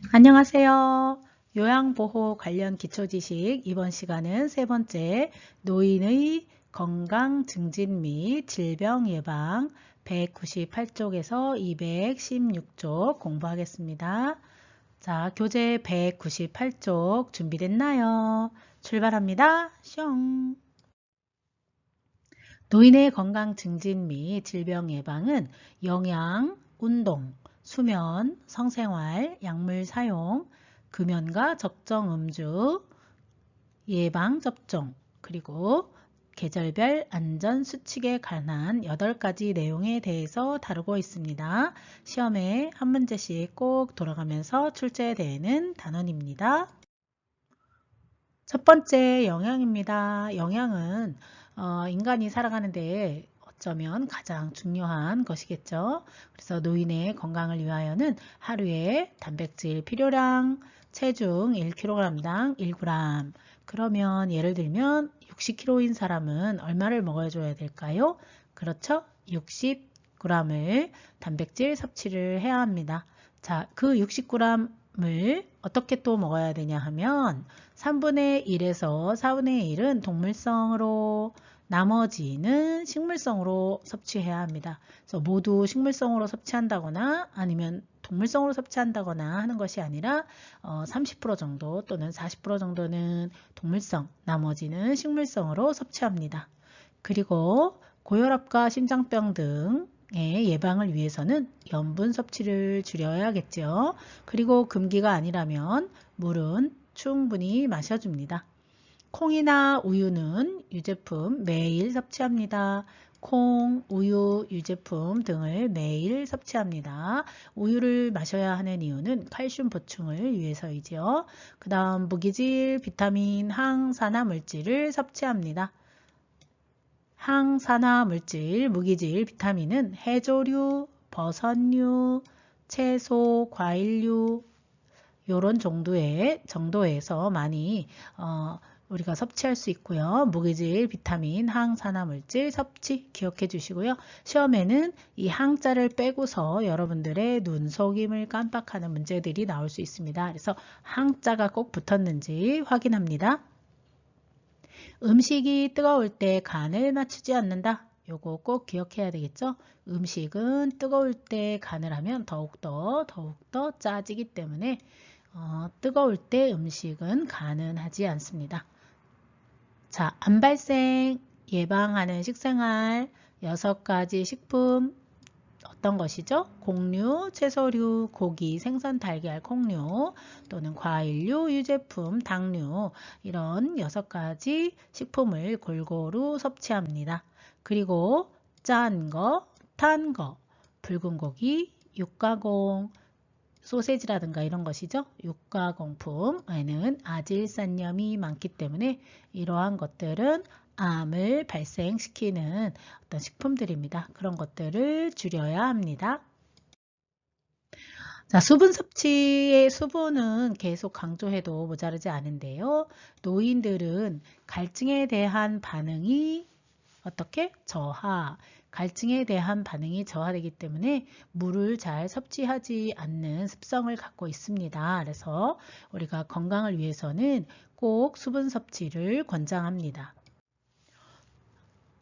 안녕하세요. 요양보호 관련 기초지식 이번 시간은 세 번째 노인의 건강 증진 및 질병 예방 198쪽에서 216쪽 공부하겠습니다. 자, 교재 198쪽 준비됐나요? 출발합니다. 슝! 노인의 건강 증진 및 질병 예방은 영양, 운동, 수면, 성생활, 약물 사용, 금연과 적정 음주, 예방 접종, 그리고 계절별 안전 수칙에 관한 8가지 내용에 대해서 다루고 있습니다. 시험에 한 문제씩 꼭 돌아가면서 출제되는 단원입니다. 첫 번째 영양입니다. 영양은 인간이 살아가는데 어쩌면 가장 중요한 것이겠죠. 그래서 노인의 건강을 위하여는 하루에 단백질 필요량 체중 1kg당 1g. 그러면 예를 들면 60kg인 사람은 얼마를 먹어줘야 될까요? 그렇죠? 60g을 단백질 섭취를 해야 합니다. 자, 그 60g을 어떻게 또 먹어야 되냐 하면 3분의 1에서 4분의 1은 동물성으로 나머지는 식물성으로 섭취해야 합니다. 그래서 모두 식물성으로 섭취한다거나 아니면 동물성으로 섭취한다거나 하는 것이 아니라 30% 정도 또는 40% 정도는 동물성, 나머지는 식물성으로 섭취합니다. 그리고 고혈압과 심장병 등의 예방을 위해서는 염분 섭취를 줄여야겠죠. 그리고 금기가 아니라면 물은 충분히 마셔줍니다. 콩이나 우유는 유제품 매일 섭취합니다. 콩, 우유, 유제품 등을 매일 섭취합니다. 우유를 마셔야 하는 이유는 칼슘 보충을 위해서이죠. 그 다음 무기질, 비타민, 항산화 물질을 섭취합니다. 항산화 물질, 무기질, 비타민은 해조류, 버섯류, 채소, 과일류 이런 정도에서 많이 우리가 섭취할 수 있고요. 무기질, 비타민, 항산화 물질 섭취 기억해 주시고요. 시험에는 이 항자를 빼고서 여러분들의 눈속임을 깜빡하는 문제들이 나올 수 있습니다. 그래서 항자가 꼭 붙었는지 확인합니다. 음식이 뜨거울 때 간을 맞추지 않는다. 요거 꼭 기억해야 되겠죠? 음식은 뜨거울 때 간을 하면 더욱더 짜지기 때문에 뜨거울 때 음식은 간은 하지 않습니다. 자, 암발생 예방하는 식생활 6가지 식품 어떤 것이죠? 곡류, 채소류, 고기, 생선, 달걀, 콩류 또는 과일류, 유제품, 당류 이런 6가지 식품을 골고루 섭취합니다. 그리고 짠 거, 탄 거, 붉은 고기, 육가공, 소세지라든가 이런 것이죠. 육가공품에는 아질산염이 많기 때문에 이러한 것들은 암을 발생시키는 어떤 식품들입니다. 그런 것들을 줄여야 합니다. 자, 수분 섭취의 수분은 계속 강조해도 모자르지 않은데요. 노인들은 갈증에 대한 반응이 어떻게? 갈증에 대한 반응이 저하되기 때문에 물을 잘 섭취하지 않는 습성을 갖고 있습니다. 그래서 우리가 건강을 위해서는 꼭 수분 섭취를 권장합니다.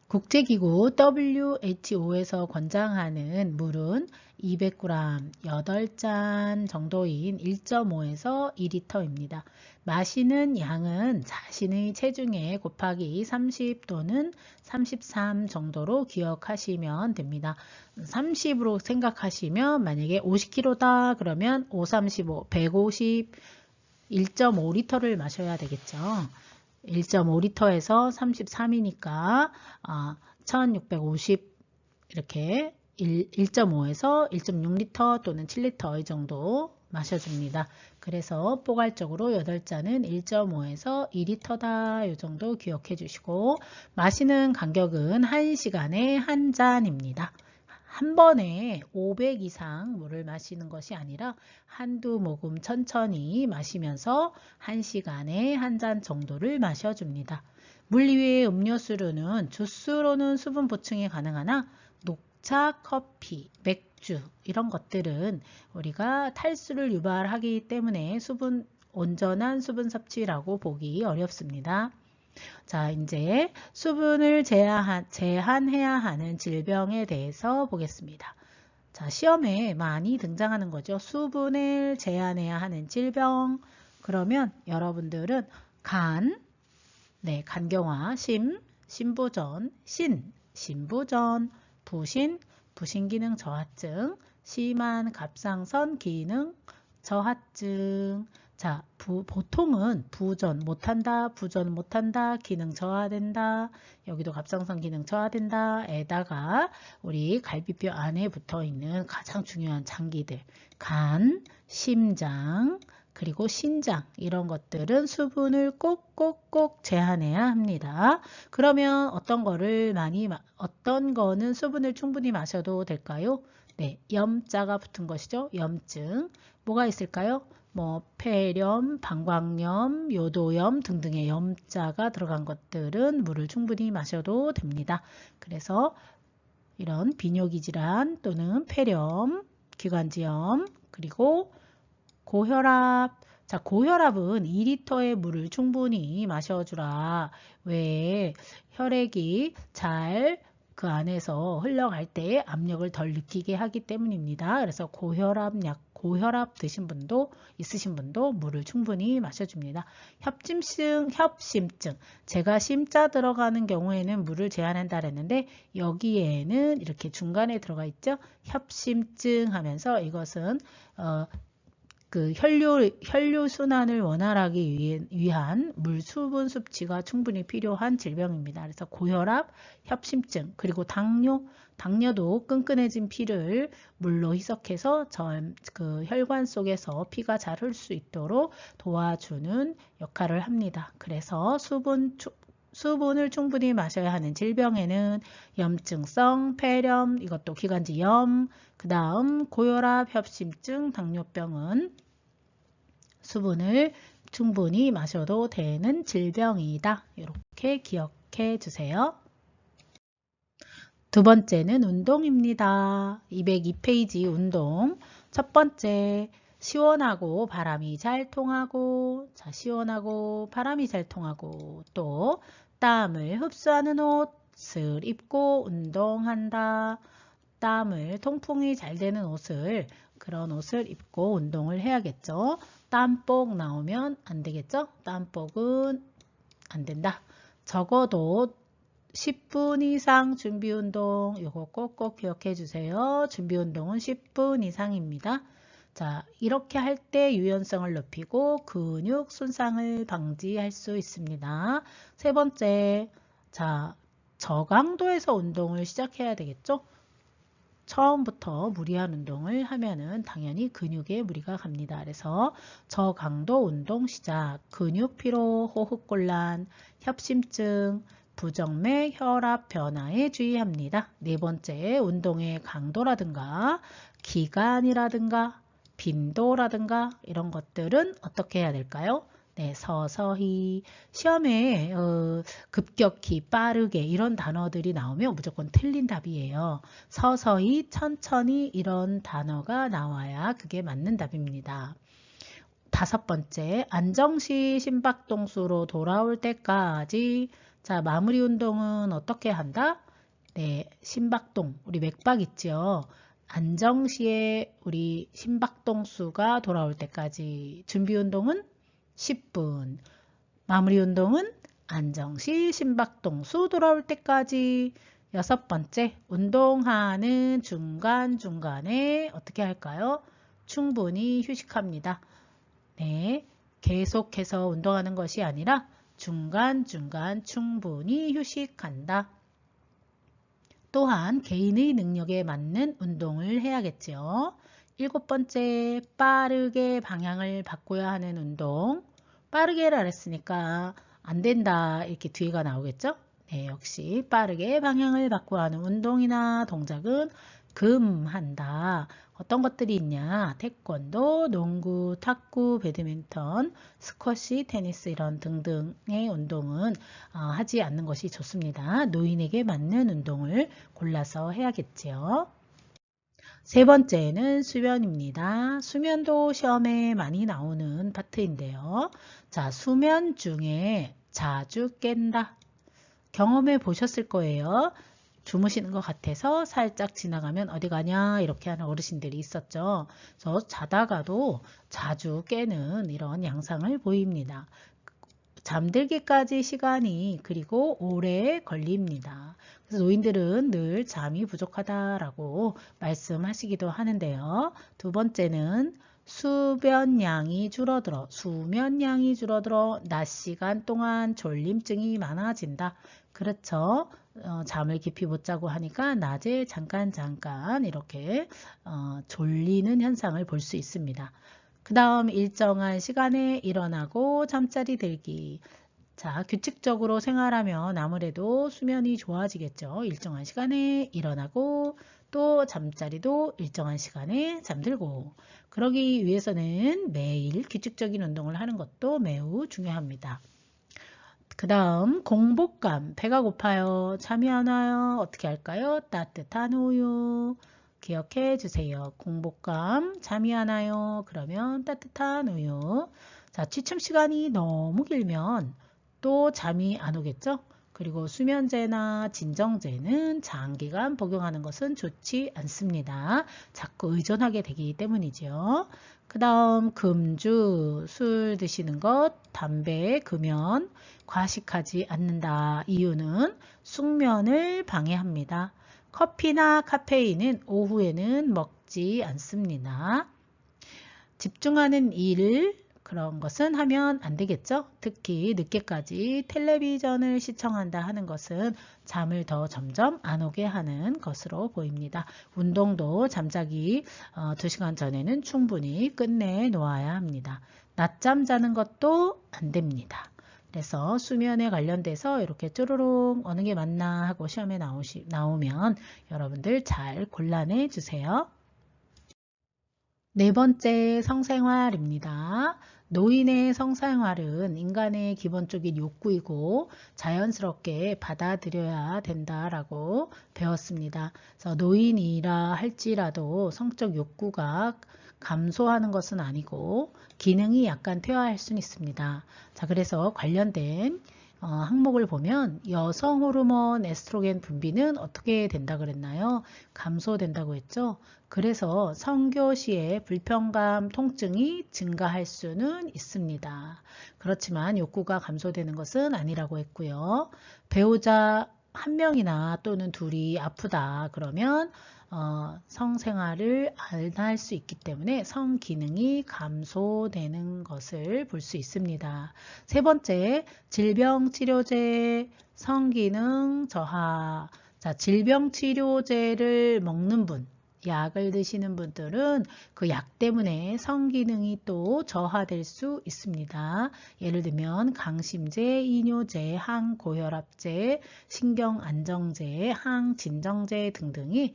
국제기구 WHO에서 권장하는 물은 200g 8잔 정도인 1.5에서 2리터입니다. 마시는 양은 자신의 체중에 곱하기 30 또는 33 정도로 기억하시면 됩니다. 30으로 생각하시면 만약에 50kg다 그러면 5, 35, 150, 1.5리터를 마셔야 되겠죠. 1.5리터에서 33이니까 1650 이렇게 1.5에서 1.6리터 또는 7리터 이 정도 마셔줍니다. 그래서 포괄적으로 8잔은 1.5에서 2리터다 이 정도 기억해 주시고 마시는 간격은 1시간에 한 잔입니다. 한 번에 500 이상 물을 마시는 것이 아니라 한두 모금 천천히 마시면서 1시간에 한 잔 정도를 마셔줍니다. 물 이외의 음료수로는 주스로는 수분 보충이 가능하나 녹차, 커피, 맥주 숙주 이런 것들은 우리가 탈수를 유발하기 때문에 온전한 수분 섭취라고 보기 어렵습니다. 자, 이제 수분을 제한해야 하는 질병에 대해서 보겠습니다. 자, 시험에 많이 등장하는 거죠. 수분을 제한해야 하는 질병. 그러면 여러분들은 간경화, 신부전, 신부전, 부신기능 저하증, 심한 갑상선 기능 저하증. 자, 보통은 부전 못한다, 기능 저하된다, 여기도 갑상선 기능 저하된다, 에다가 우리 갈비뼈 안에 붙어 있는 가장 중요한 장기들, 간, 심장, 그리고 신장 이런 것들은 수분을 꼭꼭꼭 제한해야 합니다. 그러면 어떤 거는 수분을 충분히 마셔도 될까요? 네, 염자가 붙은 것이죠. 염증. 뭐가 있을까요? 뭐 폐렴, 방광염, 요도염 등등의 염자가 들어간 것들은 물을 충분히 마셔도 됩니다. 그래서 이런 비뇨기 질환 또는 폐렴, 기관지염, 그리고 고혈압. 자, 고혈압은 2리터의 물을 충분히 마셔주라. 왜 혈액이 잘 그 안에서 흘러갈 때 압력을 덜 느끼게 하기 때문입니다. 그래서 고혈압 있으신 분도 물을 충분히 마셔줍니다. 협심증. 제가 심자 들어가는 경우에는 물을 제한한다 그랬는데 여기에는 이렇게 중간에 들어가 있죠. 협심증 하면서 이것은 그 혈류 순환을 원활하게 위한 물 수분 섭취가 충분히 필요한 질병입니다. 그래서 고혈압, 협심증, 그리고 당뇨도 끈끈해진 피를 물로 희석해서 그 혈관 속에서 피가 잘 흐를 수 있도록 도와주는 역할을 합니다. 그래서 수분을 충분히 마셔야 하는 질병에는 염증성 폐렴, 이것도 기관지염, 그 다음 고혈압, 협심증, 당뇨병은 수분을 충분히 마셔도 되는 질병이다. 이렇게 기억해 주세요. 두 번째는 운동입니다. 202페이지 운동. 첫 번째, 시원하고 바람이 잘 통하고, 자, 시원하고 바람이 잘 통하고, 또 땀을 흡수하는 옷을 입고 운동한다. 통풍이 잘 되는 그런 옷을 입고 운동을 해야겠죠. 땀복 나오면 안 되겠죠? 땀복은 안 된다. 적어도 10분 이상 준비운동, 이거 꼭꼭 기억해 주세요. 준비운동은 10분 이상입니다. 자, 이렇게 할 때 유연성을 높이고 근육 손상을 방지할 수 있습니다. 세 번째, 자, 저강도에서 운동을 시작해야 되겠죠? 처음부터 무리한 운동을 하면은 당연히 근육에 무리가 갑니다. 그래서 저강도 운동 시작, 근육 피로, 호흡곤란, 협심증, 부정맥, 혈압 변화에 주의합니다. 네 번째, 운동의 강도라든가 기간이라든가 빈도라든가 이런 것들은 어떻게 해야 될까요? 네, 서서히. 시험에 급격히, 빠르게 이런 단어들이 나오면 무조건 틀린 답이에요. 서서히, 천천히 이런 단어가 나와야 그게 맞는 답입니다. 다섯 번째, 안정시 심박동수로 돌아올 때까지. 자, 마무리 운동은 어떻게 한다? 네, 심박동, 우리 맥박 있죠? 안정시에 우리 심박동수가 돌아올 때까지. 준비 운동은 10분. 마무리 운동은 안정시 심박동수 돌아올 때까지. 여섯 번째, 운동하는 중간중간에 어떻게 할까요? 충분히 휴식합니다. 네, 계속해서 운동하는 것이 아니라 중간중간 충분히 휴식한다. 또한 개인의 능력에 맞는 운동을 해야겠죠. 일곱 번째, 빠르게 방향을 바꿔야 하는 운동. 빠르게라 그랬으니까 안 된다 이렇게 뒤가 나오겠죠. 네, 역시 빠르게 방향을 바꿔야 하는 운동이나 동작은 금한다. 어떤 것들이 있냐? 태권도, 농구, 탁구, 배드민턴, 스쿼시, 테니스 이런 등등의 운동은 하지 않는 것이 좋습니다. 노인에게 맞는 운동을 골라서 해야겠지요. 세 번째는 수면입니다. 수면도 시험에 많이 나오는 파트인데요. 자, 수면 중에 자주 깬다. 경험해 보셨을 거예요. 주무시는 것 같아서 살짝 지나가면 어디 가냐 이렇게 하는 어르신들이 있었죠. 그래서 자다가도 자주 깨는 이런 양상을 보입니다. 잠들기까지 시간이 그리고 오래 걸립니다. 그래서 노인들은 늘 잠이 부족하다라고 말씀하시기도 하는데요. 두 번째는 수면량이 줄어들어 낮 시간 동안 졸림증이 많아진다. 그렇죠. 잠을 깊이 못 자고 하니까 낮에 잠깐 이렇게 졸리는 현상을 볼 수 있습니다. 그 다음 일정한 시간에 일어나고 잠자리 들기. 자, 규칙적으로 생활하면 아무래도 수면이 좋아지겠죠. 일정한 시간에 일어나고 또 잠자리도 일정한 시간에 잠들고. 그러기 위해서는 매일 규칙적인 운동을 하는 것도 매우 중요합니다. 그 다음 공복감, 배가 고파요, 잠이 안 와요, 어떻게 할까요? 따뜻한 우유. 기억해 주세요. 공복감, 잠이 안 와요. 그러면 따뜻한 우유. 자, 취침 시간이 너무 길면 또 잠이 안 오겠죠? 그리고 수면제나 진정제는 장기간 복용하는 것은 좋지 않습니다. 자꾸 의존하게 되기 때문이죠. 그 다음 금주, 술 드시는 것, 담배, 금연, 과식하지 않는다. 이유는 숙면을 방해합니다. 커피나 카페인은 오후에는 먹지 않습니다. 집중하는 일, 그런 것은 하면 안 되겠죠. 특히 늦게까지 텔레비전을 시청한다 하는 것은 잠을 더 점점 안 오게 하는 것으로 보입니다. 운동도 잠자기 2시간 전에는 충분히 끝내 놓아야 합니다. 낮잠 자는 것도 안 됩니다. 그래서 수면에 관련돼서 이렇게 쭈루룩 어느 게 맞나 하고 시험에 나오면 여러분들 잘 골라내 주세요. 네 번째 성생활입니다. 노인의 성생활은 인간의 기본적인 욕구이고 자연스럽게 받아들여야 된다라고 배웠습니다. 그래서 노인이라 할지라도 성적 욕구가 감소하는 것은 아니고 기능이 약간 퇴화할 수는 있습니다. 자, 그래서 관련된 항목을 보면 여성 호르몬 에스트로겐 분비는 어떻게 된다 그랬나요? 감소된다고 했죠. 그래서 성교 시에 불편감, 통증이 증가할 수는 있습니다. 그렇지만 욕구가 감소되는 것은 아니라고 했고요. 배우자 한 명이나 또는 둘이 아프다 그러면 성생활을 안 할 수 있기 때문에 성기능이 감소되는 것을 볼 수 있습니다. 세 번째, 질병치료제 성기능 저하. 자, 질병치료제를 먹는 분, 약을 드시는 분들은 그 약 때문에 성기능이 또 저하될 수 있습니다. 예를 들면 강심제, 이뇨제, 항고혈압제, 신경안정제, 항진정제 등등이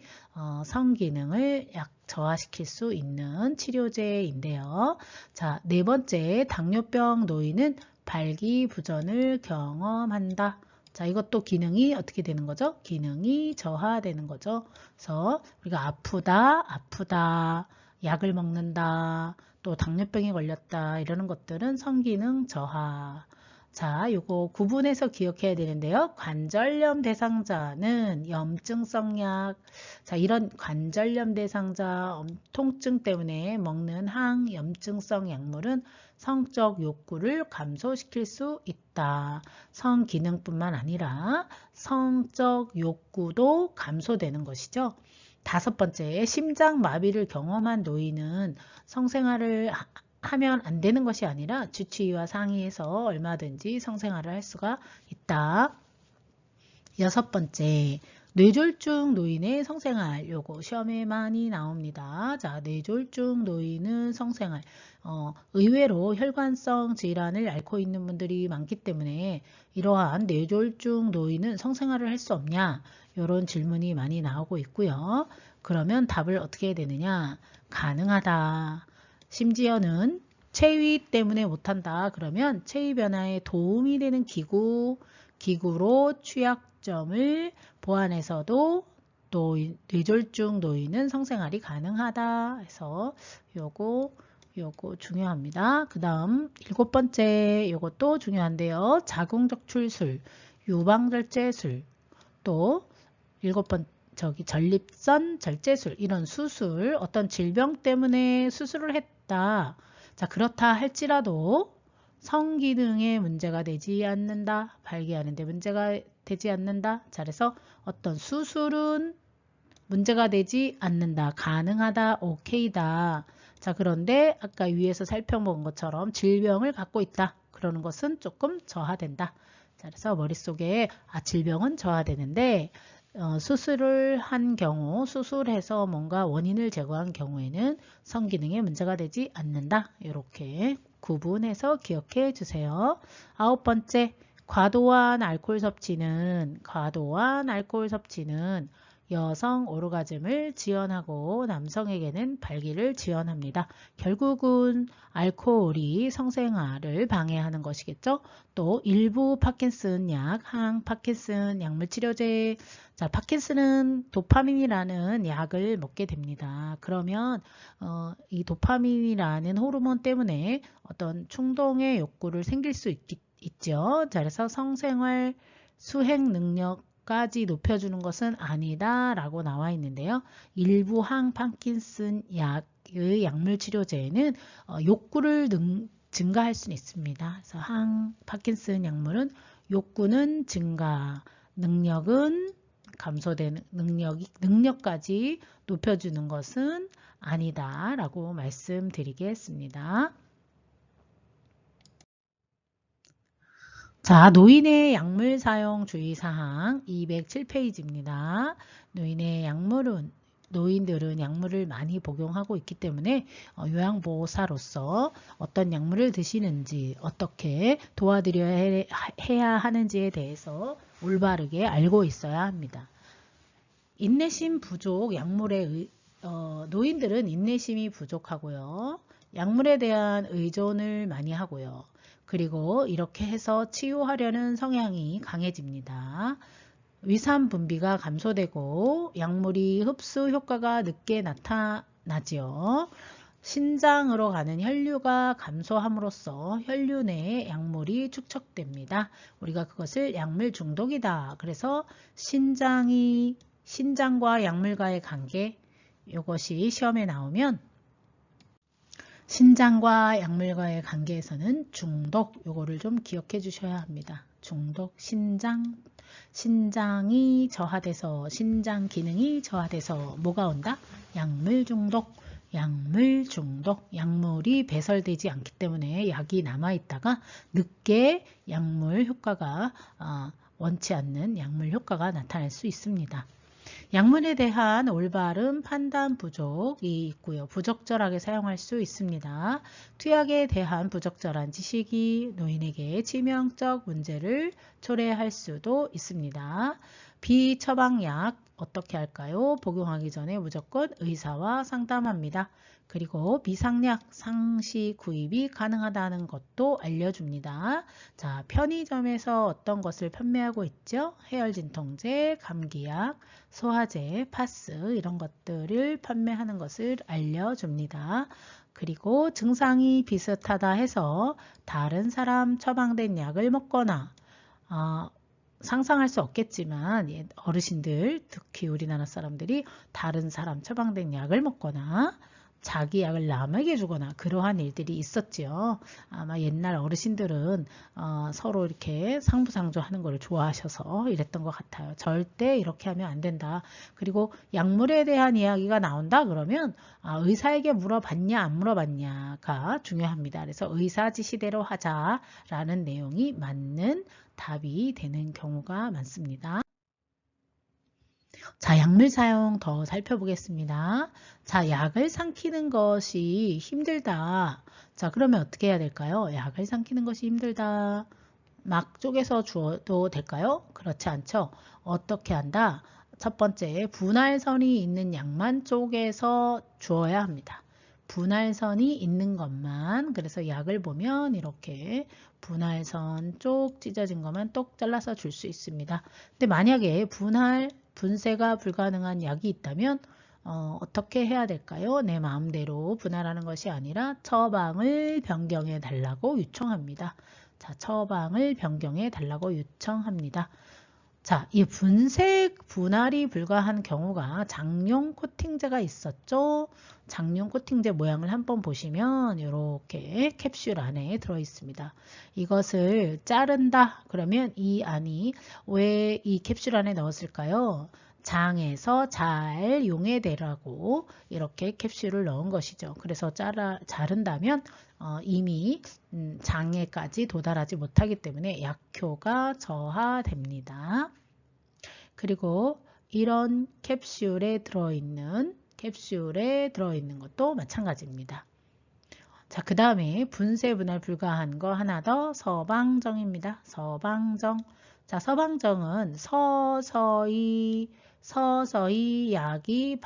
성기능을 저하시킬 수 있는 치료제인데요. 자, 네 번째, 당뇨병 노인은 발기부전을 경험한다. 자, 이것도 기능이 어떻게 되는 거죠? 기능이 저하되는 거죠. 그래서 우리가 아프다, 약을 먹는다, 또 당뇨병에 걸렸다 이러는 것들은 성기능 저하. 자, 요거 구분해서 기억해야 되는데요. 관절염 대상자는 염증성 약, 자, 이런 관절염 대상자 통증 때문에 먹는 항염증성 약물은 성적 욕구를 감소시킬 수 있다. 성기능뿐만 아니라 성적 욕구도 감소되는 것이죠. 다섯 번째, 심장마비를 경험한 노인은 성생활을 하면 안 되는 것이 아니라 주치의와 상의해서 얼마든지 성생활을 할 수가 있다. 여섯 번째, 뇌졸중 노인의 성생활. 요거 시험에 많이 나옵니다. 자, 뇌졸중 노인은 성생활. 의외로 혈관성 질환을 앓고 있는 분들이 많기 때문에 이러한 뇌졸중 노인은 성생활을 할 수 없냐? 이런 질문이 많이 나오고 있고요. 그러면 답을 어떻게 해야 되느냐? 가능하다. 심지어는 체위 때문에 못한다. 그러면 체위 변화에 도움이 되는 기구로 취약점을 보완해서도 뇌졸중 노인은 성생활이 가능하다 해서 요거 중요합니다. 그 다음 7번째 요것도 중요한데요. 자궁적출술, 유방절제술, 또 7번 전립선 절제술 이런 수술 어떤 질병 때문에 수술을 했다. 자 그렇다 할지라도 성기능에 문제가 되지 않는다. 발기하는 데 문제가 되지 않는다. 자 그래서 어떤 수술은 문제가 되지 않는다. 가능하다. 오케이다. 자 그런데 아까 위에서 살펴본 것처럼 질병을 갖고 있다. 그러는 것은 조금 저하된다. 자 그래서 머릿속에 질병은 저하되는데 수술을 한 경우 수술해서 뭔가 원인을 제거한 경우에는 성기능에 문제가 되지 않는다. 이렇게 구분해서 기억해 주세요. 9번째 과도한 알코올 섭취는 여성 오르가즘을 지연하고 남성에게는 발기를 지연합니다. 결국은 알코올이 성생활을 방해하는 것이겠죠. 또 일부 파킨슨 약, 항파킨슨 약물 치료제. 자, 파킨슨은 도파민이라는 약을 먹게 됩니다. 그러면 이 도파민이라는 호르몬 때문에 어떤 충동의 욕구를 생길 수 있죠. 자, 그래서 성생활 수행 능력까지 높여주는 것은 아니다 라고 나와 있는데요. 일부 항파킨슨 약의 약물 치료제에는 욕구를 증가할 수는 있습니다. 그래서 항파킨슨 약물은 욕구는 증가, 능력은 감소되는 능력까지 높여주는 것은 아니다 라고 말씀드리겠습니다. 자, 노인의 약물 사용 주의사항 207페이지입니다. 노인들은 약물을 많이 복용하고 있기 때문에 요양보호사로서 어떤 약물을 드시는지 어떻게 도와드려야 해야 하는지에 대해서 올바르게 알고 있어야 합니다. 인내심 부족, 노인들은 인내심이 부족하고요. 약물에 대한 의존을 많이 하고요. 그리고 이렇게 해서 치유하려는 성향이 강해집니다. 위산 분비가 감소되고 약물이 흡수 효과가 늦게 나타나지요. 신장으로 가는 혈류가 감소함으로써 혈류 내에 약물이 축적됩니다. 우리가 그것을 약물 중독이다. 그래서 신장과 약물과의 관계, 이것이 시험에 나오면 신장과 약물과의 관계에서는 중독, 요거를 좀 기억해 주셔야 합니다. 중독, 신장이 저하돼서 신장 기능이 저하돼서 뭐가 온다? 약물 중독, 약물이 배설되지 않기 때문에 약이 남아있다가 늦게 약물 효과가 원치 않는 약물 효과가 나타날 수 있습니다. 약물에 대한 올바른 판단 부족이 있고요. 부적절하게 사용할 수 있습니다. 투약에 대한 부적절한 지식이 노인에게 치명적 문제를 초래할 수도 있습니다. 비처방약 어떻게 할까요? 복용하기 전에 무조건 의사와 상담합니다. 그리고 비상약 상시 구입이 가능하다는 것도 알려줍니다. 자, 편의점에서 어떤 것을 판매하고 있죠? 해열진통제, 감기약, 소화제, 파스 이런 것들을 판매하는 것을 알려줍니다. 그리고 증상이 비슷하다 해서 다른 사람 처방된 약을 먹거나 상상할 수 없겠지만 어르신들, 특히 우리나라 사람들이 다른 사람 처방된 약을 먹거나 자기 약을 남에게 주거나 그러한 일들이 있었지요. 아마 옛날 어르신들은 서로 이렇게 상부상조하는 걸 좋아하셔서 이랬던 것 같아요. 절대 이렇게 하면 안 된다. 그리고 약물에 대한 이야기가 나온다 그러면 의사에게 물어봤냐 안 물어봤냐가 중요합니다. 그래서 의사 지시대로 하자라는 내용이 맞는 답이 되는 경우가 많습니다. 자, 약물 사용 더 살펴보겠습니다. 자, 약을 삼키는 것이 힘들다. 자, 그러면 어떻게 해야 될까요? 약을 삼키는 것이 힘들다. 막 쪼개서 주어도 될까요? 그렇지 않죠. 어떻게 한다? 첫 번째, 분할선이 있는 약만 쪼개서 주어야 합니다. 분할선이 있는 것만, 그래서 약을 보면 이렇게 분할선 쪽 찢어진 것만 똑 잘라서 줄 수 있습니다. 근데 만약에 분쇄가 불가능한 약이 있다면 어떻게 해야 될까요? 내 마음대로 분할하는 것이 아니라 처방을 변경해 달라고 요청합니다. 자, 처방을 변경해 달라고 요청합니다. 자, 이 분할이 불가한 경우가 장용 코팅제가 있었죠. 장용 코팅제 모양을 한번 보시면 이렇게 캡슐 안에 들어 있습니다. 이것을 자른다 그러면 이 안이 왜 이 캡슐 안에 넣었을까요? 장에서 잘 용해되라고 이렇게 캡슐을 넣은 것이죠. 그래서 자른다면 이미 장에까지 도달하지 못하기 때문에 약효가 저하됩니다. 그리고 이런 캡슐에 들어있는 것도 마찬가지입니다. 자, 그 다음에 분쇄 분할 불가한 거 하나 더 서방정입니다. 서방정. 자, 서방정은 서서히 약이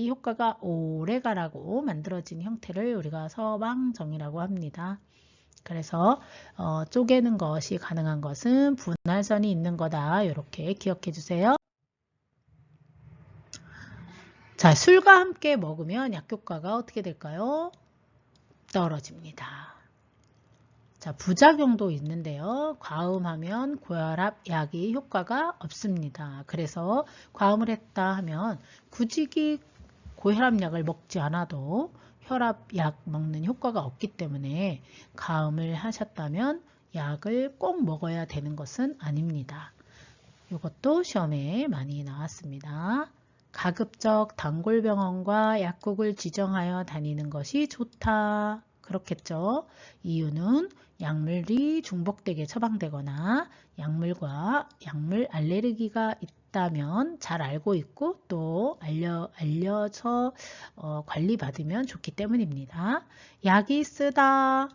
효과가 오래가라고 만들어진 형태를 우리가 서방정이라고 합니다. 그래서 쪼개는 것이 가능한 것은 분할선이 있는 거다. 이렇게 기억해 주세요. 자, 술과 함께 먹으면 약효과가 어떻게 될까요? 떨어집니다. 자, 부작용도 있는데요. 과음하면 고혈압 약이 효과가 없습니다. 그래서 과음을 했다 하면 굳이 고혈압 약을 먹지 않아도 혈압약 먹는 효과가 없기 때문에 과음을 하셨다면 약을 꼭 먹어야 되는 것은 아닙니다. 이것도 시험에 많이 나왔습니다. 가급적 단골병원과 약국을 지정하여 다니는 것이 좋다. 그렇겠죠. 이유는 약물이 중복되게 처방되거나 약물 알레르기가 있다면 잘 알고 있고 또 알려서 관리받으면 좋기 때문입니다. 약이 쓰다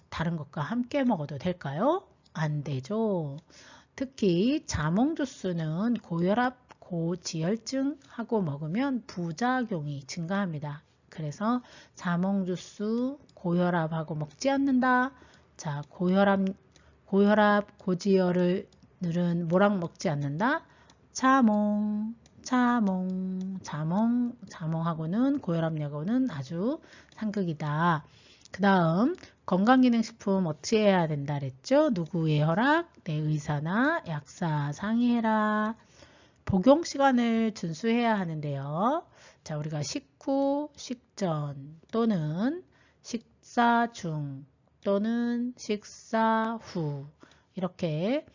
다른 것과 함께 먹어도 될까요? 안 되죠. 특히 자몽 주스는 고혈압, 고지혈증하고 먹으면 부작용이 증가합니다. 그래서 자몽 주스 고혈압하고 먹지 않는다. 자, 고혈압, 고지혈은 뭐랑 먹지 않는다? 자몽하고는 고혈압약하고는 아주 상극이다. 그 다음 건강기능식품 어떻게 해야 된다 그랬죠? 누구의 허락? 내 의사나 약사 상의해라. 복용 시간을 준수해야 하는데요. 자, 우리가 식후, 식전 또는 식사 중 또는 식사 후 이렇게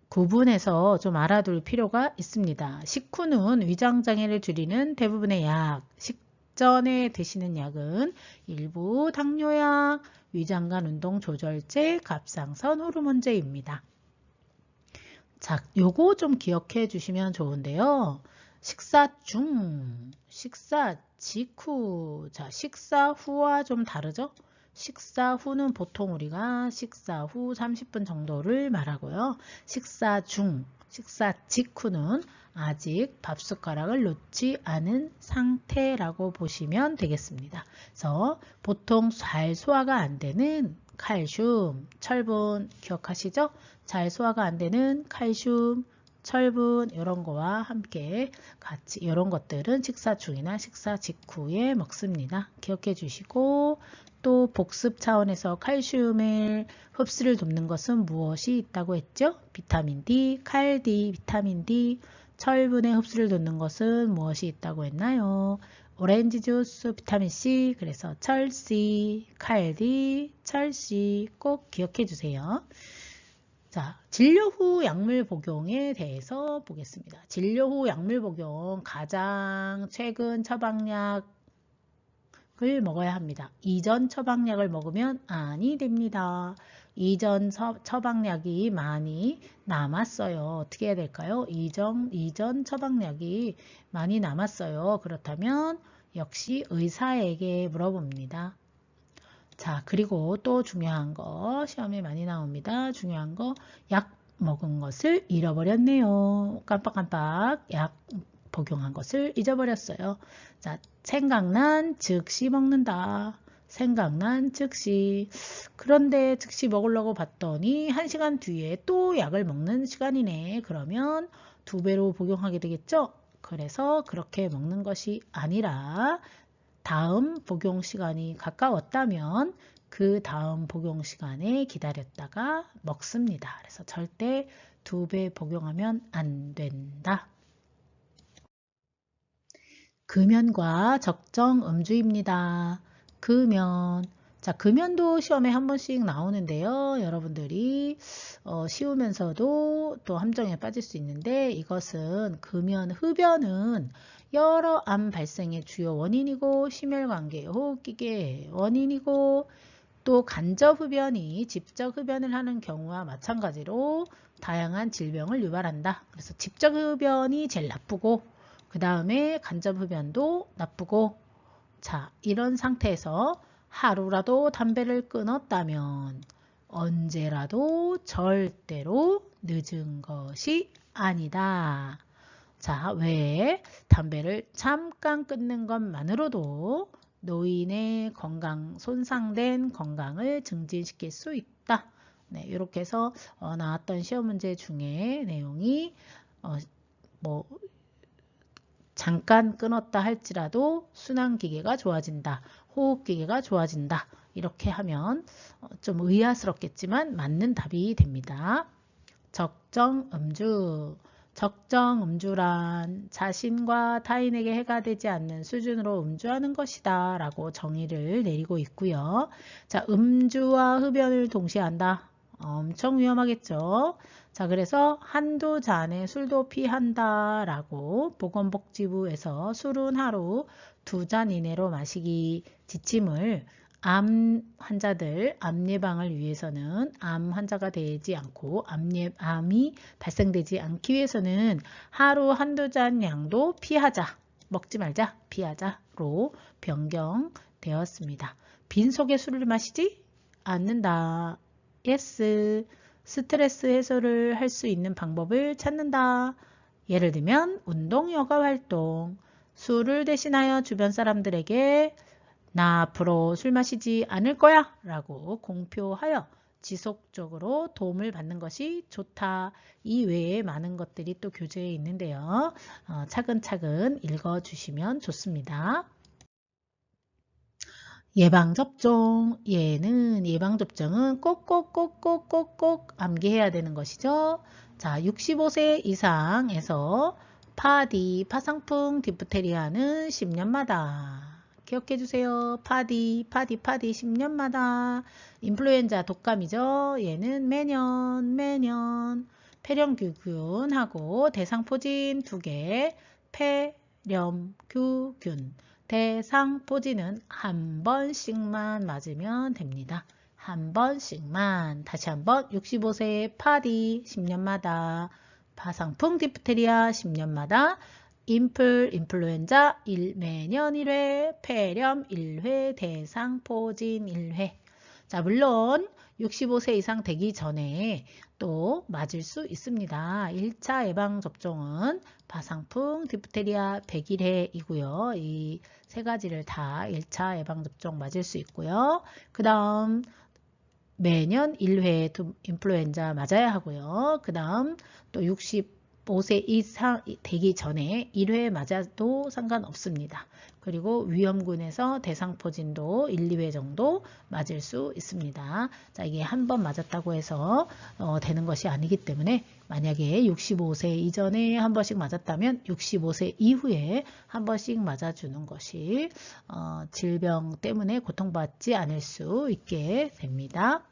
구분해서 좀 알아둘 필요가 있습니다. 식후는 위장장애를 줄이는 대부분의 약, 식전에 드시는 약은 일부 당뇨약, 위장관 운동 조절제, 갑상선 호르몬제입니다. 자, 요거 좀 기억해 주시면 좋은데요. 식사 중, 식사 직후, 자, 식사 후와 좀 다르죠? 식사 후는 보통 우리가 식사 후 30분 정도를 말하고요. 식사 중, 식사 직후는 아직 밥숟가락을 놓지 않은 상태라고 보시면 되겠습니다. 그래서 보통 잘 소화가 안 되는 칼슘, 철분 기억하시죠? 잘 소화가 안 되는 칼슘, 철분 이런 거와 함께 같이 이런 것들은 식사 중이나 식사 직후에 먹습니다. 기억해 주시고 또 복습 차원에서 칼슘을 흡수를 돕는 것은 무엇이 있다고 했죠? 비타민 D, 칼D, 비타민 D, 철분의 흡수를 돕는 것은 무엇이 있다고 했나요? 오렌지 주스, 비타민 C, 그래서 철C, 칼D, 철C 꼭 기억해 주세요. 자, 진료 후 약물 복용에 대해서 보겠습니다. 진료 후 약물 복용 가장 최근 처방약을 먹어야 합니다. 이전 처방약을 먹으면 아니 됩니다. 이전 처방약이 많이 남았어요. 어떻게 해야 될까요? 이전 처방약이 많이 남았어요. 그렇다면 역시 의사에게 물어봅니다. 자, 그리고 또 중요한 거 시험에 많이 나옵니다. 중요한 거 약 먹은 것을 잃어버렸네요. 깜빡깜빡 약 복용한 것을 잊어버렸어요. 자, 생각난 즉시 먹는다. 생각난 즉시. 그런데 즉시 먹으려고 봤더니 1시간 뒤에 또 약을 먹는 시간이네. 그러면 2배로 복용하게 되겠죠? 그래서 그렇게 먹는 것이 아니라 다음 복용 시간이 가까웠다면 그 다음 복용 시간에 기다렸다가 먹습니다. 그래서 절대 2배 복용하면 안 된다. 금연과 적정 음주입니다. 금연. 자, 금연도 시험에 한 번씩 나오는데요. 여러분들이 쉬우면서도 또 함정에 빠질 수 있는데 이것은 금연, 흡연은 여러 암 발생의 주요 원인이고 심혈관계, 호흡기계 원인이고 또 간접 흡연이 직접 흡연을 하는 경우와 마찬가지로 다양한 질병을 유발한다. 그래서 직접 흡연이 제일 나쁘고 그 다음에 간접 흡연도 나쁘고 자 이런 상태에서 하루라도 담배를 끊었다면 언제라도 절대로 늦은 것이 아니다. 자, 왜 담배를 잠깐 끊는 것만으로도 노인의 건강, 손상된 건강을 증진시킬 수 있다. 네, 이렇게 해서 나왔던 시험 문제 중에 내용이 잠깐 끊었다 할지라도 순환기계가 좋아진다. 호흡기계가 좋아진다. 이렇게 하면 좀 의아스럽겠지만 맞는 답이 됩니다. 적정 음주. 적정 음주란 자신과 타인에게 해가 되지 않는 수준으로 음주하는 것이다 라고 정의를 내리고 있고요. 자, 음주와 흡연을 동시에 한다. 엄청 위험하겠죠. 자, 그래서 한두 잔의 술도 피한다 라고 보건복지부에서 술은 하루 2잔 이내로 마시기 지침을 암 환자들 암 예방을 위해서는 암 환자가 되지 않고 암이 발생되지 않기 위해서는 하루 한두 잔 양도 피하자. 먹지 말자. 피하자로 변경되었습니다. 빈속에 술을 마시지 않는다. yes. 스트레스 해소를 할 수 있는 방법을 찾는다. 예를 들면 운동, 여가 활동. 술을 대신하여 주변 사람들에게 나 앞으로 술 마시지 않을 거야 라고 공표하여 지속적으로 도움을 받는 것이 좋다. 이 외에 많은 것들이 또 교재에 있는데요. 차근차근 읽어주시면 좋습니다. 예방접종. 얘는 예방접종은 꼭꼭꼭꼭꼭꼭 암기해야 되는 것이죠. 자, 65세 이상에서 파디, 파상풍, 디프테리아는 10년마다. 기억해 주세요. 파디 10년마다. 인플루엔자 독감이죠. 얘는 매년. 폐렴규균하고 대상포진 2개, 폐렴규균. 대상포진은 한 번씩만 맞으면 됩니다. 한 번씩만. 다시 한번 65세 파디 10년마다. 파상풍 디프테리아 10년마다. 인플루엔자 매년 1회, 폐렴 1회, 대상포진 1회. 자, 물론 65세 이상 되기 전에 또 맞을 수 있습니다. 1차 예방접종은 파상풍, 디프테리아 101회이고요. 이 세 가지를 다 1차 예방접종 맞을 수 있고요. 그 다음 매년 1회 인플루엔자 맞아야 하고요. 그 다음 또 65세 이상 되기 전에 1회 맞아도 상관없습니다. 그리고 위험군에서 대상포진도 1, 2회 정도 맞을 수 있습니다. 자, 이게 한 번 맞았다고 해서 되는 것이 아니기 때문에 만약에 65세 이전에 한 번씩 맞았다면 65세 이후에 한 번씩 맞아주는 것이 질병 때문에 고통받지 않을 수 있게 됩니다.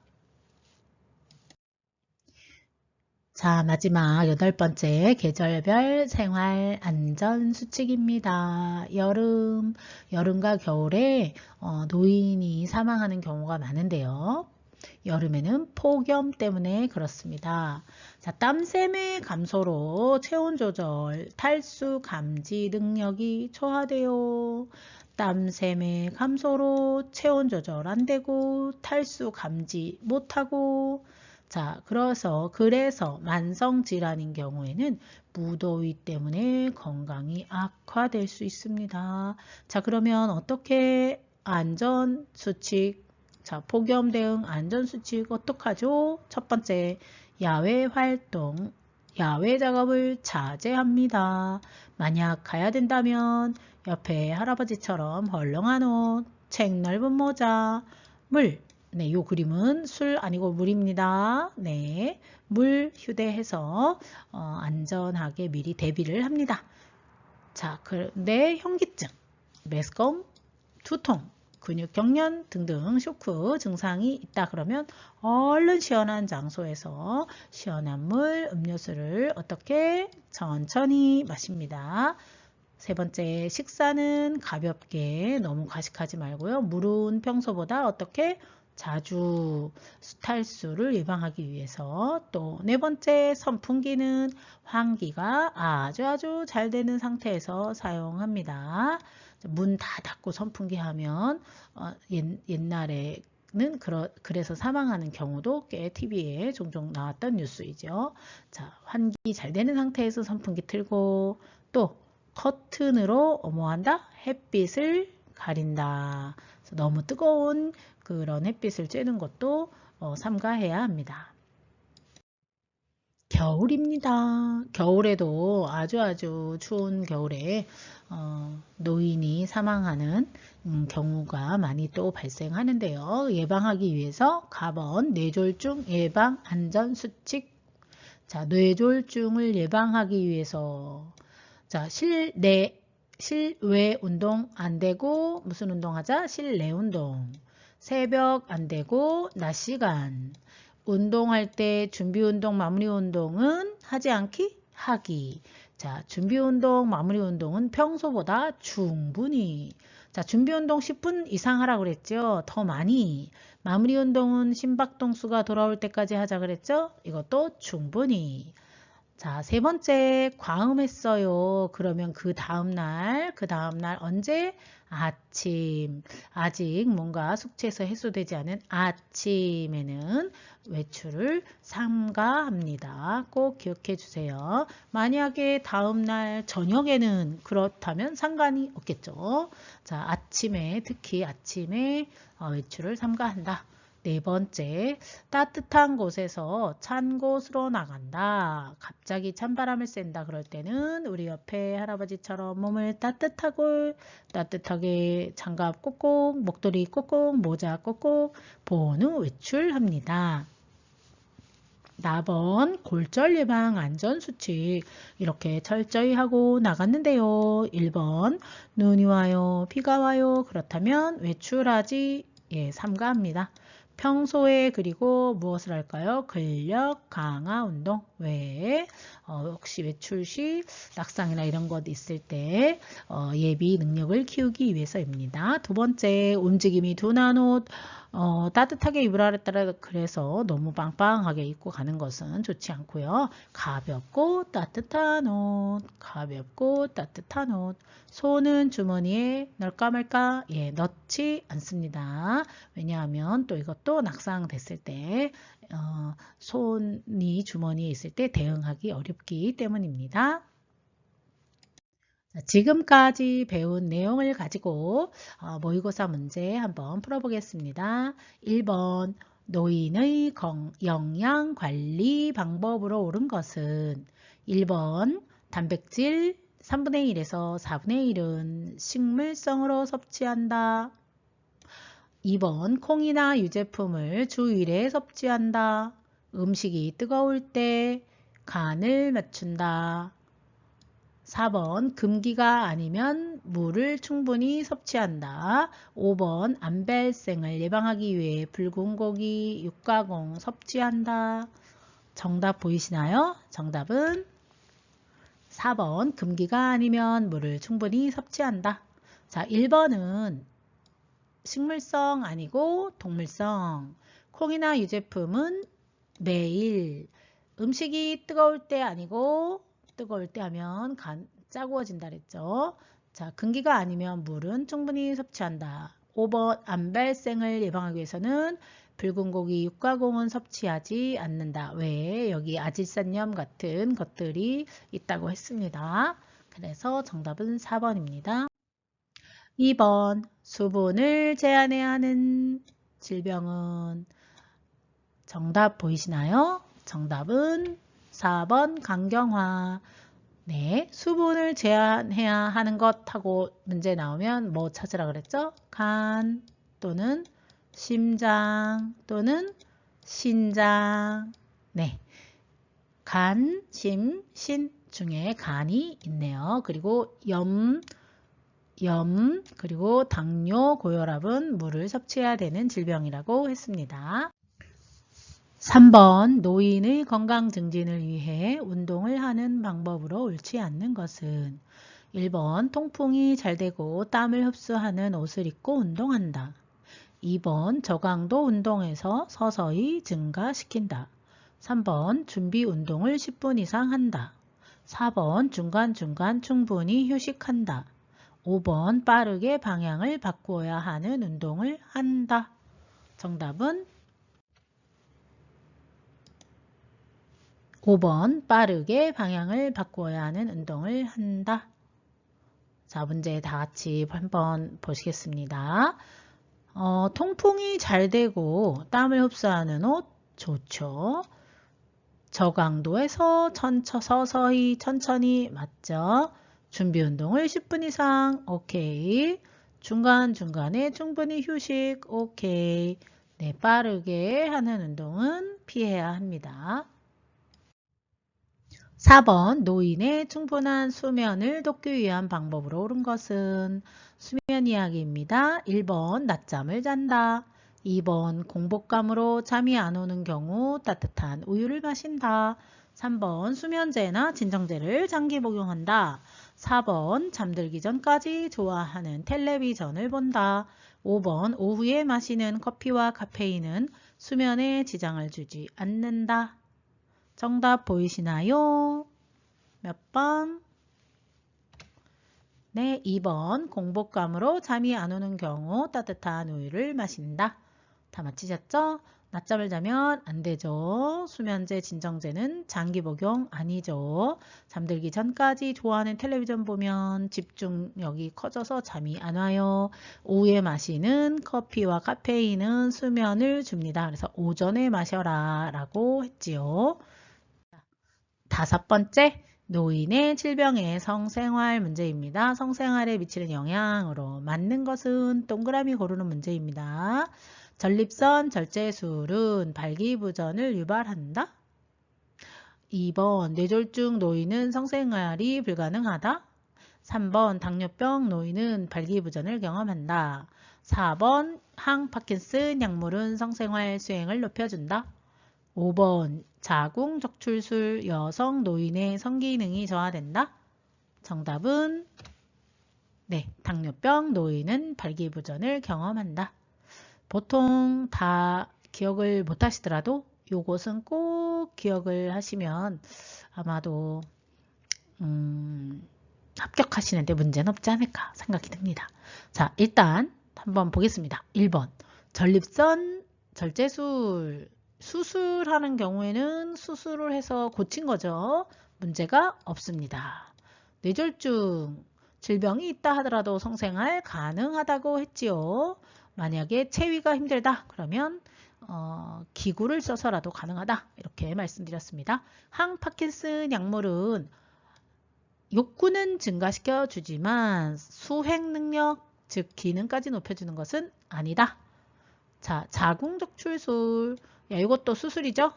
자, 마지막 8번째 계절별 생활 안전 수칙입니다. 여름과 겨울에 노인이 사망하는 경우가 많은데요. 여름에는 폭염 때문에 그렇습니다. 자, 땀샘의 감소로 체온 조절, 탈수 감지 능력이 저하돼요. 땀샘의 감소로 체온 조절 안 되고 탈수 감지 못하고 자, 그래서 만성질환인 경우에는 무더위 때문에 건강이 악화될 수 있습니다. 자, 그러면 어떻게 안전수칙, 자, 폭염 대응 안전수칙 어떡하죠? 첫 번째, 야외 활동. 야외 작업을 자제합니다. 만약 가야 된다면 옆에 할아버지처럼 헐렁한 옷, 책 넓은 모자, 물. 네, 요 그림은 술 아니고 물입니다. 네, 물 휴대해서 안전하게 미리 대비를 합니다. 자, 그런데 현기증, 메스꺼움, 두통, 근육 경련 등등 쇼크 증상이 있다 그러면 얼른 시원한 장소에서 시원한 물, 음료수를 어떻게 천천히 마십니다. 세 번째, 식사는 가볍게 너무 과식하지 말고요. 물은 평소보다 어떻게 자주 탈수를 예방하기 위해서. 또 네 번째, 선풍기는 환기가 아주 잘 되는 상태에서 사용합니다. 문 다 닫고 선풍기 하면 옛날에는 그래서 사망하는 경우도 꽤 TV에 종종 나왔던 뉴스이죠. 자, 환기 잘 되는 상태에서 선풍기 틀고 또 커튼으로 뭐한다? 햇빛을 가린다. 너무 뜨거운 그런 햇빛을 쬐는 것도 삼가해야 합니다. 겨울입니다. 겨울에도 아주 추운 겨울에 노인이 사망하는 경우가 많이 또 발생하는데요. 예방하기 위해서 가번 뇌졸중 예방 안전수칙. 자, 뇌졸중을 예방하기 위해서 자, 실외 운동 안 되고 무슨 운동하자? 실내 운동. 새벽 안 되고 낮 시간. 운동할 때 준비 운동, 마무리 운동은 하지 않기? 하기. 자, 준비 운동, 마무리 운동은 평소보다 충분히. 자, 준비 운동 10분 이상 하라고 그랬죠? 더 많이. 마무리 운동은 심박동수가 돌아올 때까지 하자 그랬죠? 이것도 충분히. 자, 세 번째, 과음했어요. 그러면 그 다음날 언제? 아침. 아직 뭔가 숙제에서 해소되지 않은 아침에는 외출을 삼가합니다. 꼭 기억해 주세요. 만약에 다음날 저녁에는 그렇다면 상관이 없겠죠. 자, 아침에, 특히 아침에 외출을 삼가한다. 네 번째, 따뜻한 곳에서 찬 곳으로 나간다. 갑자기 찬바람을 쐰다. 그럴 때는 우리 옆에 할아버지처럼 몸을 따뜻하게 장갑 꼭꼭, 목도리 꼭꼭, 모자 꼭꼭 보온 후 외출합니다. 4번 골절 예방 안전수칙 이렇게 철저히 하고 나갔는데요. 1번 눈이 와요. 비가 와요. 그렇다면 외출하지 삼가합니다. 평소에 그리고 무엇을 할까요? 근력 강화 운동 외에 혹시 외출 시 낙상이나 이런 것 있을 때 예비 능력을 키우기 위해서입니다. 두 번째, 움직임이 둔한 옷 따뜻하게 입으라 했더라 그래서 너무 빵빵하게 입고 가는 것은 좋지 않고요. 가볍고 따뜻한 옷, 손은 주머니에 넣을까 말까? 예, 넣지 않습니다. 왜냐하면 또 이것도 낙상 됐을 때 손이 주머니에 있을 때 대응하기 어렵기 때문입니다. 지금까지 배운 내용을 가지고 모의고사 문제 한번 풀어보겠습니다. 1번 노인의 영양관리 방법으로 옳은 것은 1번 단백질 3분의 1에서 4분의 1은 식물성으로 섭취한다. 2번 콩이나 유제품을 주 1회 섭취한다. 음식이 뜨거울 때 간을 맞춘다. 4번 금기가 아니면 물을 충분히 섭취한다. 5번 암발생을 예방하기 위해 붉은 고기, 육가공 섭취한다. 정답 보이시나요? 정답은 4번 금기가 아니면 물을 충분히 섭취한다. 자, 1번은 식물성 아니고 동물성. 콩이나 유제품은 매일. 음식이 뜨거울 때 아니고 뜨거울 때 하면 짜구어진다 그랬죠. 자, 금기가 아니면 물은 충분히 섭취한다. 5번 암발생을 예방하기 위해서는 붉은 고기, 육가공은 섭취하지 않는다. 왜? 여기 아질산염 같은 것들이 있다고 했습니다. 그래서 정답은 4번입니다. 2번 수분을 제한해야 하는 질병은 정답 보이시나요? 정답은 4번 강경화. 네, 수분을 제한해야 하는 것하고 문제 나오면 뭐 찾으라 그랬죠? 간 또는 심장 또는 신장. 네, 간, 심, 신 중에 간이 있네요. 그리고 그리고 당뇨, 고혈압은 물을 섭취해야 되는 질병이라고 했습니다. 3번 노인의 건강 증진을 위해 운동을 하는 방법으로 옳지 않는 것은 1번 통풍이 잘 되고 땀을 흡수하는 옷을 입고 운동한다. 2번 저강도 운동에서 서서히 증가시킨다. 3번 준비 운동을 10분 이상 한다. 4번 중간중간 충분히 휴식한다. 5번 빠르게 방향을 바꾸어야 하는 운동을 한다. 정답은 5번 빠르게 방향을 바꾸어야 하는 운동을 한다. 자, 문제 다 같이 한번 보시겠습니다. 통풍이 잘 되고 땀을 흡수하는 옷 좋죠. 저강도에서 서서히 천천히 맞죠. 준비 운동을 10분 이상 오케이. 중간중간에 충분히 휴식 오케이. 네, 빠르게 하는 운동은 피해야 합니다. 4번 노인의 충분한 수면을 돕기 위한 방법으로 옳은 것은 수면 이야기입니다. 1번 낮잠을 잔다. 2번 공복감으로 잠이 안 오는 경우 따뜻한 우유를 마신다. 3번 수면제나 진정제를 장기 복용한다. 4번 잠들기 전까지 좋아하는 텔레비전을 본다. 5번 오후에 마시는 커피와 카페인은 수면에 지장을 주지 않는다. 정답 보이시나요? 몇 번? 네, 2번 공복감으로 잠이 안 오는 경우 따뜻한 우유를 마신다. 다 맞히셨죠? 낮잠을 자면 안 되죠. 수면제, 진정제는 장기 복용 아니죠. 잠들기 전까지 좋아하는 텔레비전 보면 집중력이 커져서 잠이 안 와요. 오후에 마시는 커피와 카페인은 수면을 줍니다. 그래서 오전에 마셔라 라고 했지요. 5번째, 노인의 질병의 성생활 문제입니다. 성생활에 미치는 영향으로 맞는 것은 동그라미 고르는 문제입니다. 전립선 절제술은 발기부전을 유발한다. 2번 뇌졸중 노인은 성생활이 불가능하다. 3번 당뇨병 노인은 발기부전을 경험한다. 4번 항파킨슨 약물은 성생활 수행을 높여준다. 5번 자궁적출술 여성 노인의 성기능이 저하된다. 정답은 네, 당뇨병 노인은 발기부전을 경험한다. 보통 다 기억을 못 하시더라도 요것은 꼭 기억을 하시면 아마도 합격하시는데 문제는 없지 않을까 생각이 듭니다. 자, 일단 한번 보겠습니다. 1번 전립선 절제술 수술하는 경우에는 수술을 해서 고친 거죠. 문제가 없습니다. 뇌졸중 질병이 있다 하더라도 성생활 가능하다고 했지요. 만약에 체위가 힘들다 그러면 기구를 써서라도 가능하다 이렇게 말씀드렸습니다. 항파킨슨 약물은 욕구는 증가시켜 주지만 수행 능력 즉 기능까지 높여주는 것은 아니다. 자, 자궁적출술 이것도 수술이죠.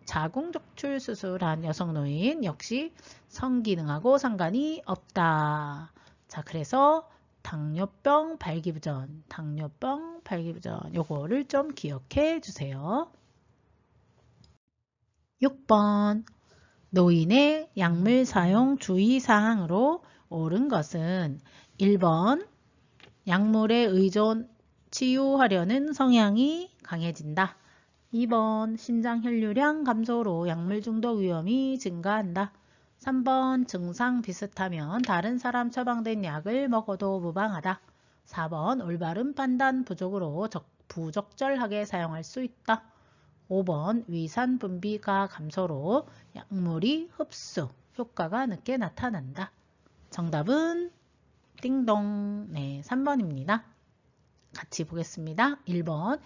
자궁적출 수술한 여성 노인 역시 성기능하고 상관이 없다. 자, 그래서 당뇨병 발기부전 요거를 좀 기억해 주세요. 6번 노인의 약물 사용 주의사항으로 옳은 것은 1번 약물에 의존 치유하려는 성향이 강해진다. 2번 신장 혈류량 감소로 약물 중독 위험이 증가한다. 3번 증상 비슷하면 다른 사람 처방된 약을 먹어도 무방하다. 4번 올바른 판단 부족으로 부적절하게 사용할 수 있다. 5번 위산 분비가 감소로 약물이 흡수 효과가 늦게 나타난다. 정답은 띵동 네, 3번입니다. 같이 보겠습니다. 1번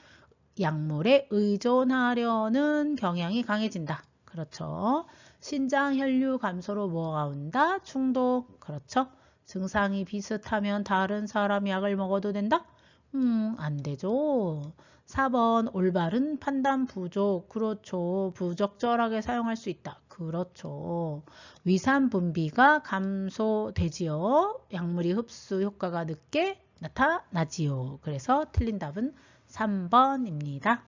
약물에 의존하려는 경향이 강해진다. 그렇죠. 신장 혈류 감소로 뭐가 온다? 충독. 그렇죠? 증상이 비슷하면 다른 사람 약을 먹어도 된다? 안 되죠. 4번 올바른 판단 부족. 그렇죠. 부적절하게 사용할 수 있다. 그렇죠. 위산 분비가 감소되지요. 약물이 흡수 효과가 늦게 나타나지요. 그래서 틀린 답은 3번입니다.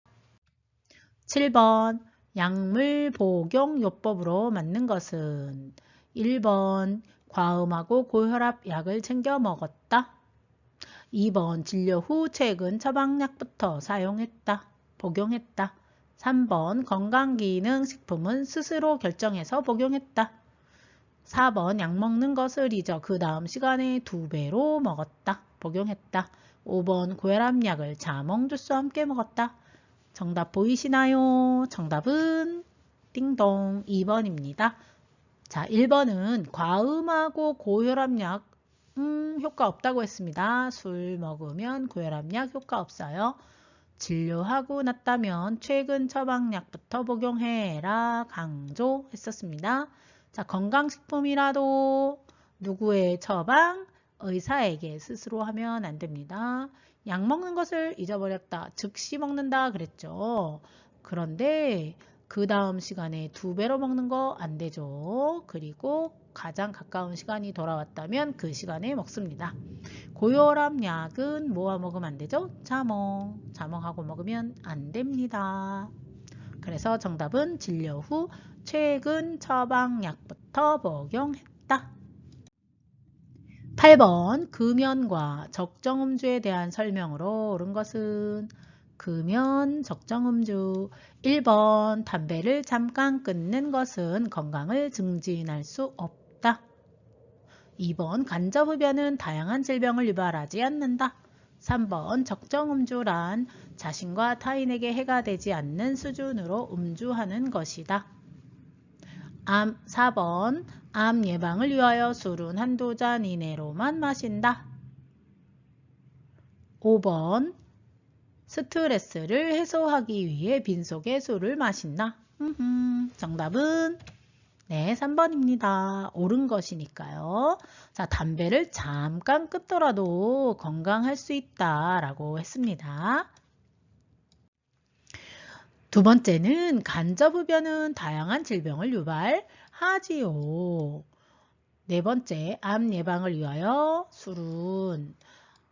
7번 약물 복용 요법으로 맞는 것은 1번 과음하고 고혈압 약을 챙겨 먹었다. 2번 진료 후 최근 처방약부터 사용했다. 복용했다. 3번 건강기능식품은 스스로 결정해서 복용했다. 4번 약 먹는 것을 잊어 그 다음 시간에 2배로 먹었다. 복용했다. 5번 고혈압약을 자몽 주스와 함께 먹었다. 정답 보이시나요? 정답은 띵동 2번입니다. 자, 1번은 과음하고 고혈압약 효과 없다고 했습니다. 술 먹으면 고혈압약 효과 없어요. 진료하고 났다면 최근 처방약부터 복용해라 강조했었습니다. 자, 건강식품이라도 누구의 처방? 의사에게 스스로 하면 안 됩니다. 약 먹는 것을 잊어버렸다. 즉시 먹는다 그랬죠. 그런데 그 다음 시간에 2배로 먹는 거 안 되죠. 그리고 가장 가까운 시간이 돌아왔다면 그 시간에 먹습니다. 고혈압 약은 뭐와 먹으면 안 되죠? 자몽. 자몽하고 먹으면 안 됩니다. 그래서 정답은 진료 후 최근 처방약부터 복용했다. 8번 금연과 적정음주에 대한 설명으로 옳은 것은 금연, 적정음주. 1번 담배를 잠깐 끊는 것은 건강을 증진할 수 없다. 2번 간접흡연은 다양한 질병을 유발하지 않는다. 3번 적정음주란 자신과 타인에게 해가 되지 않는 수준으로 음주하는 것이다. 4번 암 예방을 위하여 술은 한두 잔 이내로만 마신다. 5번 스트레스를 해소하기 위해 빈속에 술을 마신다. 정답은 네, 3번입니다. 옳은 것이니까요. 자, 담배를 잠깐 끊더라도 건강할 수 있다라고 했습니다. 두 번째는 간접흡연은 다양한 질병을 유발하지요. 네 번째, 암 예방을 위하여 술은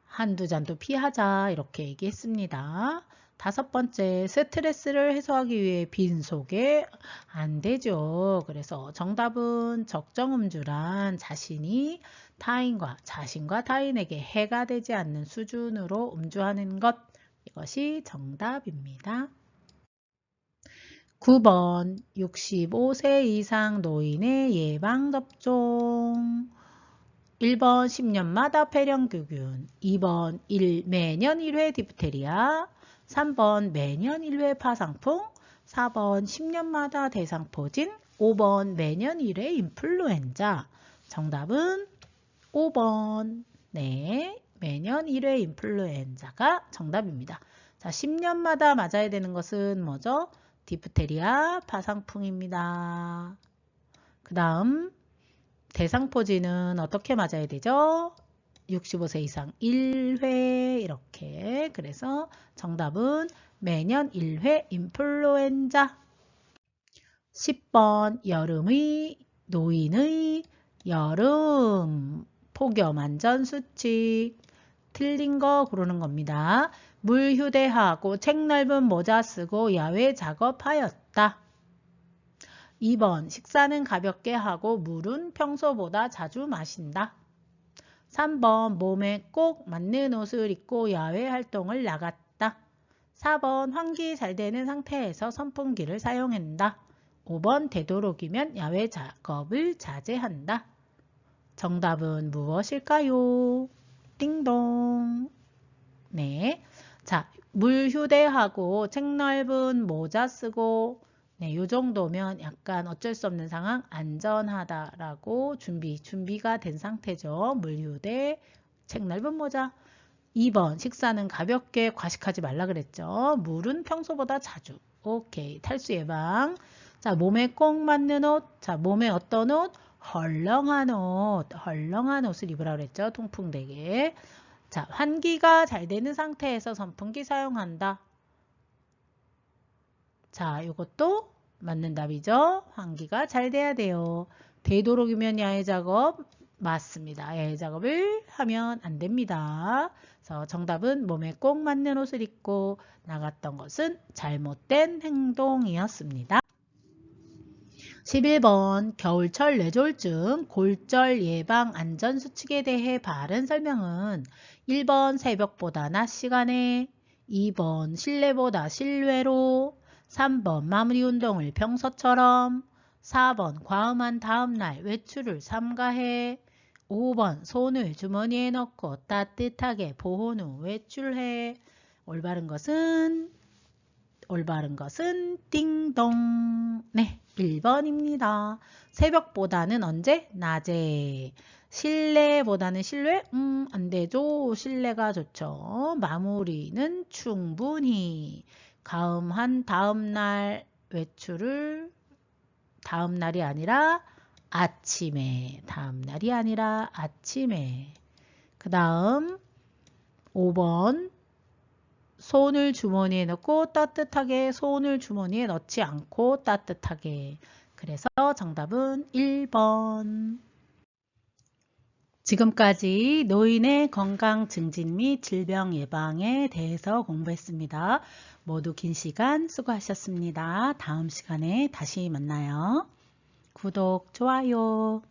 한두 잔도 피하자 이렇게 얘기했습니다. 다섯 번째, 스트레스를 해소하기 위해 빈속에 안 되죠. 그래서 정답은 적정음주란 자신과 타인에게 해가 되지 않는 수준으로 음주하는 것. 이것이 정답입니다. 9번 65세 이상 노인의 예방접종. 1번 10년마다 폐렴규균, 2번 매년 1회 디프테리아, 3번 매년 1회 파상풍, 4번 10년마다 대상포진, 5번 매년 1회 인플루엔자. 정답은 5번. 네, 매년 1회 인플루엔자가 정답입니다. 자, 10년마다 맞아야 되는 것은 뭐죠? 디프테리아, 파상풍입니다. 그 다음 대상포진은 어떻게 맞아야 되죠? 65세 이상 1회 이렇게. 그래서 정답은 매년 1회 인플루엔자. 10번 노인의 여름 폭염 안전수칙. 틀린 거 고르는 겁니다. 물 휴대하고 책 넓은 모자 쓰고 야외 작업하였다. 2번 식사는 가볍게 하고 물은 평소보다 자주 마신다. 3번 몸에 꼭 맞는 옷을 입고 야외 활동을 나갔다. 4번 환기 잘 되는 상태에서 선풍기를 사용한다. 5번 되도록이면 야외 작업을 자제한다. 정답은 무엇일까요? 띵동. 네. 자, 물 휴대하고 책 넓은 모자 쓰고 네, 요 정도면 약간 어쩔 수 없는 상황 안전하다라고 준비가 된 상태죠. 물 휴대, 책 넓은 모자. 2번 식사는 가볍게 과식하지 말라 그랬죠. 물은 평소보다 자주. 오케이. 탈수 예방. 자, 몸에 꼭 맞는 옷. 자, 몸에 어떤 옷? 헐렁한 옷. 헐렁한 옷을 입으라고 그랬죠. 통풍되게. 자, 환기가 잘 되는 상태에서 선풍기 사용한다. 자, 이것도 맞는 답이죠. 환기가 잘 돼야 돼요. 되도록이면 야외 작업 맞습니다. 야외 작업을 하면 안 됩니다. 그래서 정답은 몸에 꼭 맞는 옷을 입고 나갔던 것은 잘못된 행동이었습니다. 11번 겨울철 뇌졸중 골절 예방 안전수칙에 대해 바른 설명은 1번 새벽보다 낮 시간에 2번 실내보다 실외로 3번 마무리 운동을 평소처럼 4번 과음한 다음날 외출을 삼가해 5번 손을 주머니에 넣고 따뜻하게 보온 후 외출해 올바른 것은 띵동. 네, 1번입니다. 새벽보다는 언제? 낮에. 실내보다는 실외? 안 되죠. 실내가 좋죠. 마무리는 충분히. 가음한 다음날 외출을 다음날이 아니라 아침에. 다음날이 아니라 아침에. 그 다음 5번 손을 주머니에 넣고 따뜻하게 손을 주머니에 넣지 않고 따뜻하게. 그래서 정답은 1번. 지금까지 노인의 건강 증진 및 질병 예방에 대해서 공부했습니다. 모두 긴 시간 수고하셨습니다. 다음 시간에 다시 만나요. 구독, 좋아요.